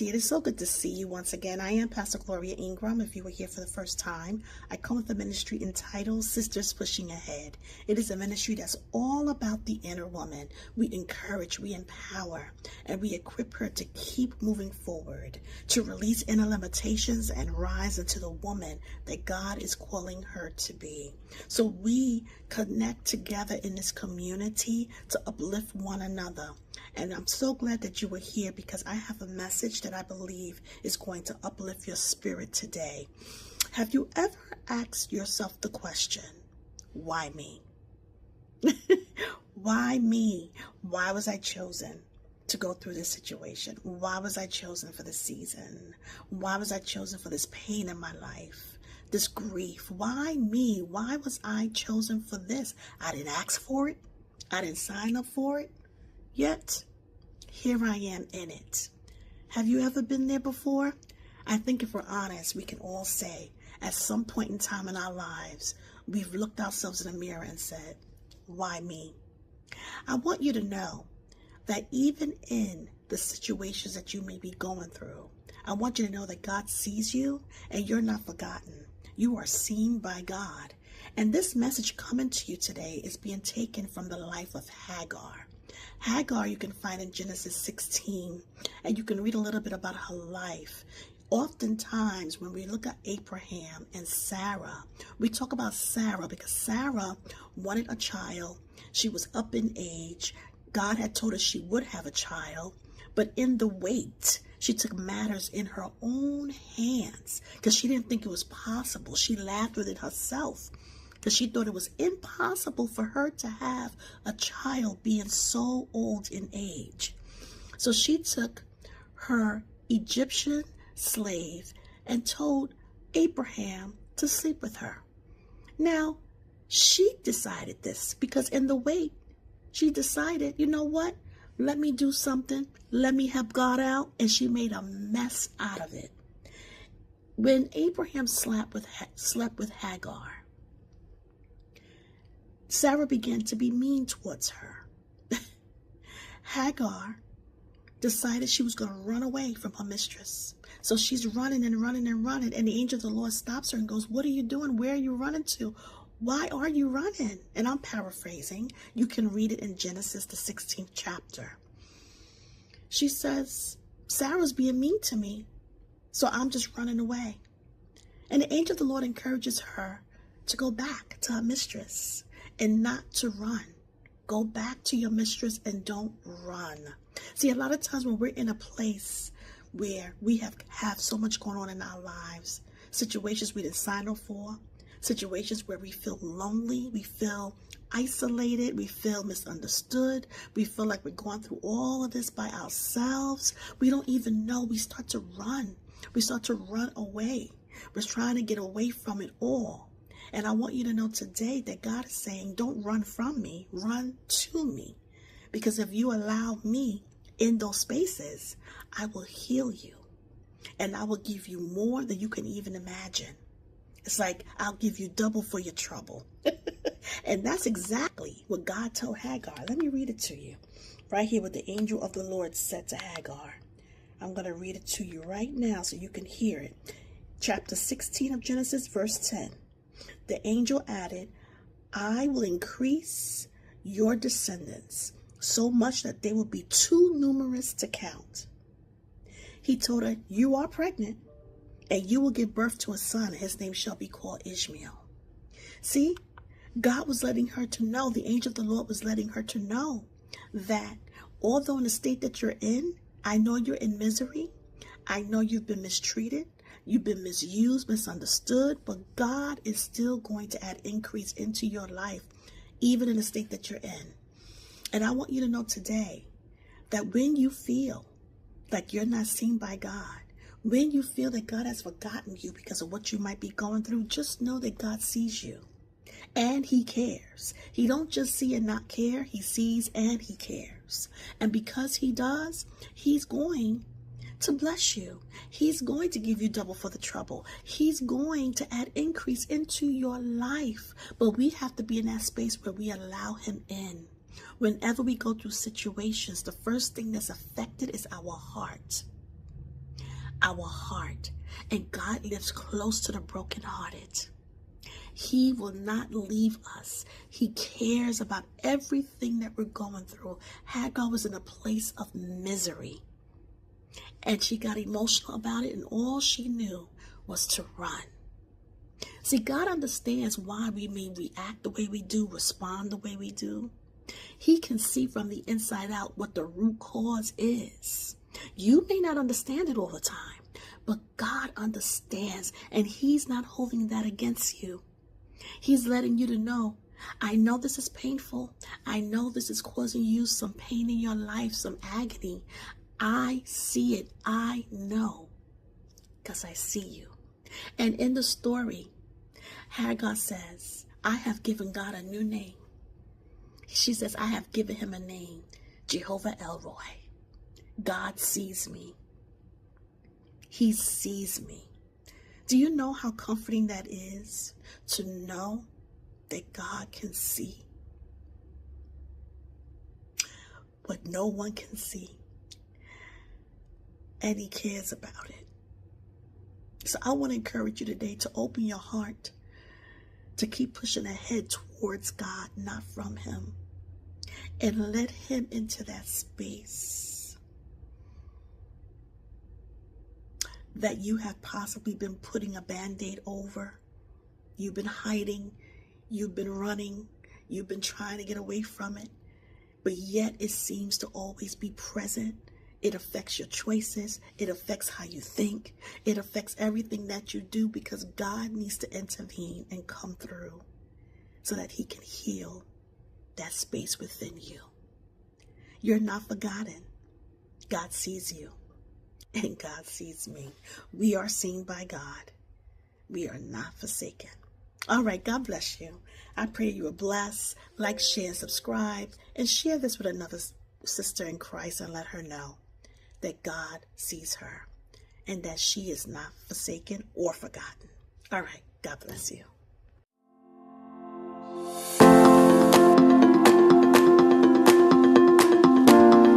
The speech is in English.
It is so good to see you once again. I am Pastor Gloria Ingram. If you were here for the first time, I come with a ministry entitled Sisters Pushing Ahead. It is a ministry that's all about the inner woman. We encourage, we empower, and we equip her to keep moving forward, to release inner limitations and rise into the woman that God is calling her to be. So we connect together in this community to uplift one another. And I'm so glad that you were here because I have a message that I believe is going to uplift your spirit today. Have you ever asked yourself the question, why me? Why me? Why was I chosen to go through this situation? Why was I chosen for this season? Why was I chosen for this pain in my life? This grief? Why me? Why was I chosen for this? I didn't ask for it. I didn't sign up for it. Yet, here I am in it. Have you ever been there before? I think if we're honest, we can all say, at some point in time in our lives, we've looked ourselves in the mirror and said, why me? I want you to know that even in the situations that you may be going through, I want you to know that God sees you and you're not forgotten. You are seen by God. And this message coming to you today is being taken from the life of Hagar. Hagar you can find in Genesis 16, and you can read a little bit about her life. Oftentimes, when we look at Abraham and Sarah, we talk about Sarah because Sarah wanted a child. She was up in age. God had told her she would have a child, but in the wait, she took matters in her own hands because she didn't think it was possible. She laughed with it herself, because she thought it was impossible for her to have a child being so old in age. So she took her Egyptian slave and told Abraham to sleep with her. Now, she decided this because in the wait, she decided, you know what? Let me do something. Let me help God out. And she made a mess out of it. When Abraham slept with Hagar, Sarah began to be mean towards her. Hagar decided she was going to run away from her mistress. So she's running and running and running. And the angel of the Lord stops her and goes, what are you doing? Where are you running to? Why are you running? And I'm paraphrasing. You can read it in Genesis, the 16th chapter. She says, Sarah's being mean to me, so I'm just running away. And the angel of the Lord encourages her to go back to her mistress and not to run. Go back to your mistress and don't run. See, a lot of times when we're in a place where we have so much going on in our lives, situations we didn't sign up for, situations where we feel lonely, we feel isolated, we feel misunderstood, we feel like we're going through all of this by ourselves. We don't even know. We start to run. We start to run away. We're trying to get away from it all. And I want you to know today that God is saying, don't run from me, run to me. Because if you allow me in those spaces, I will heal you. And I will give you more than you can even imagine. It's like, I'll give you double for your trouble. And that's exactly what God told Hagar. Let me read it to you. Right here what the angel of the Lord said to Hagar. I'm going to read it to you right now so you can hear it. Chapter 16 of Genesis, verse 10. The angel added, I will increase your descendants so much that they will be too numerous to count. He told her, you are pregnant, and you will give birth to a son. His name shall be called Ishmael. See, God was letting her to know, the angel of the Lord was letting her to know that although in the state that you're in, I know you're in misery. I know you've been mistreated. You've been misused, misunderstood, but God is still going to add increase into your life, even in the state that you're in. And I want you to know today that when you feel like you're not seen by God, when you feel that God has forgotten you because of what you might be going through, just know that God sees you and he cares. He don't just see and not care. He sees and he cares. And because he does, he's going to bless you. He's going to give you double for the trouble. He's going to add increase into your life. But we have to be in that space where we allow him in. Whenever we go through situations, the first thing that's affected is our heart. our heart. And God lives close to the brokenhearted. He will not leave us. He cares about everything that we're going through. Hagar was in a place of misery, and she got emotional about it, and all she knew was to run. See, God understands why we may react the way we do, respond the way we do. He can see from the inside out what the root cause is. You may not understand it all the time, but God understands, and He's not holding that against you. He's letting you to know, I know this is painful. I know this is causing you some pain in your life, some agony. I see it. I know, because I see you. And in the story, Hagar says, I have given God a new name. She says, I have given him a name, Jehovah Elroy. God sees me. He sees me. Do you know how comforting that is, to know that God can see what no one can see, and He cares about it? So I want to encourage you today to open your heart, to keep pushing ahead towards God, not from Him, and let Him into that space that you have possibly been putting a band-aid over. You've been hiding, you've been running, you've been trying to get away from it, but yet it seems to always be present. It affects your choices. It affects how you think. It affects everything that you do, because God needs to intervene and come through so that He can heal that space within you. You're not forgotten. God sees you, and God sees me. We are seen by God. We are not forsaken. All right, God bless you. I pray you are blessed. Like, share, and subscribe, and share this with another sister in Christ, and let her know that God sees her and that she is not forsaken or forgotten. All right, God bless you.